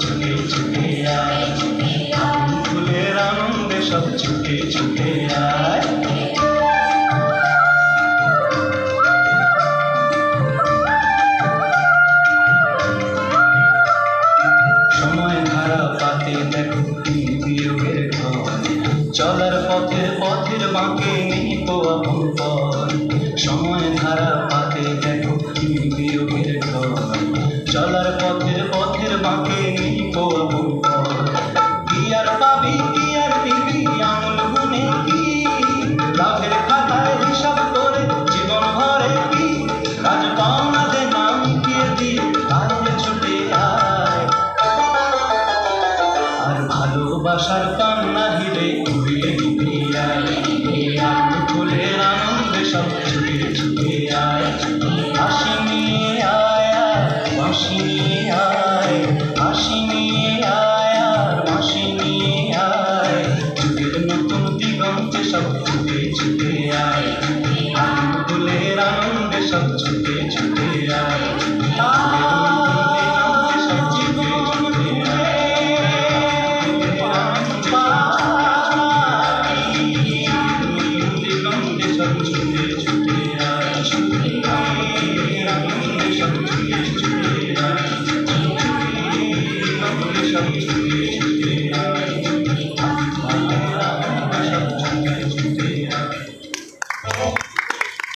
ছুটে ছুটে আয়, আগুন ফুলের আনন্দে সব ছুটে ছুটে আয়। সময় ধারা পাতে দেখো বিয়োগের ঘর, চলার পথের পথের বাঁকে নেই তো আপন পর। সময় ধারা পাতে দেখো বিয়োগের ঘর, চলার পথের পথের বাঁকে নেই তো আপন পর। কি আর পাবি কি আর দিবি আমল গুনে কি, লাভের খাতায় হিসাব করে জীবন ভরে কি, কাজ পাওনা দে নাম দিয়ে দিয়ে আয় ছুটে আয়। আর ভালোবাসার কান্না হিরে উড়িয়ে দিবি আয়, আগুন ফুলের আনন্দে সব ছুটে ছুটে আয়। হাসি নিয়ে আয় আর বাঁশি নিয়ে আয়, হাসি নিয়ে আয় আর বাঁশি নিয়ে আয়। যুগের নতুন দিগন্তে সব ছুটে ছুটে আয়, আগুন ফুলের আনন্দে সব ছুটে ছুটে আয়। Thank you.